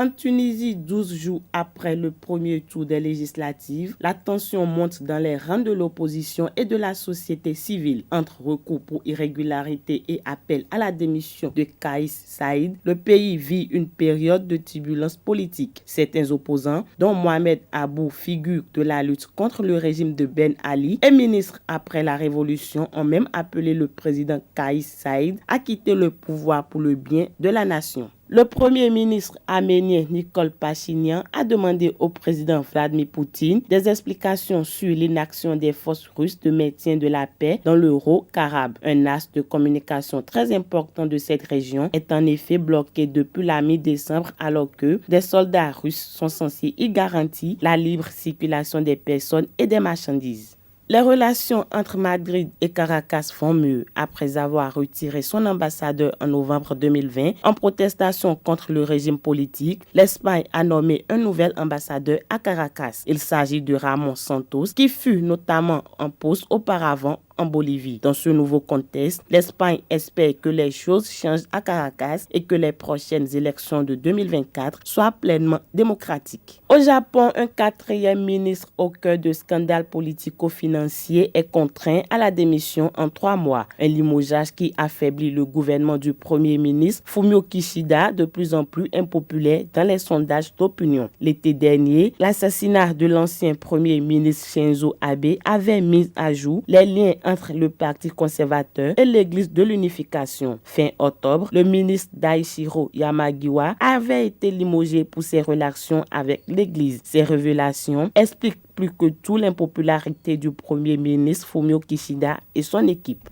En Tunisie, 12 jours après le premier tour des législatives, la tension monte dans les rangs de l'opposition et de la société civile. Entre recours pour irrégularité et appel à la démission de Kais Saïed, le pays vit une période de turbulence politique. Certains opposants, dont Mohamed Abou, figure de la lutte contre le régime de Ben Ali et ministre après la révolution, ont même appelé le président Kais Saïed à quitter le pouvoir pour le bien de la nation. Le premier ministre arménien Nikol Pachinian a demandé au président Vladimir Poutine des explications sur l'inaction des forces russes de maintien de la paix dans l'Euro-Caraïbe. Un axe de communication très important de cette région est en effet bloqué depuis la mi-décembre alors que des soldats russes sont censés y garantir la libre circulation des personnes et des marchandises. Les relations entre Madrid et Caracas font mieux après avoir retiré son ambassadeur en novembre 2020 en protestation contre le régime politique. L'Espagne a nommé un nouvel ambassadeur à Caracas. Il s'agit de Ramon Santos, qui fut notamment en poste auparavant en Bolivie. Dans ce nouveau contexte, l'Espagne espère que les choses changent à Caracas et que les prochaines élections de 2024 soient pleinement démocratiques. Au Japon, un quatrième ministre au cœur de scandales politico-financiers est contraint à la démission en 3 mois. Un limogeage qui affaiblit le gouvernement du Premier ministre Fumio Kishida, de plus en plus impopulaire dans les sondages d'opinion. L'été dernier, l'assassinat de l'ancien Premier ministre Shinzo Abe avait mis à jour les liens entre le Parti conservateur et l'Église de l'unification. Fin octobre, le ministre Daishiro Yamagiwa avait été limogé pour ses relations avec l'Église. Ces révélations expliquent plus que tout l'impopularité du Premier ministre Fumio Kishida et son équipe.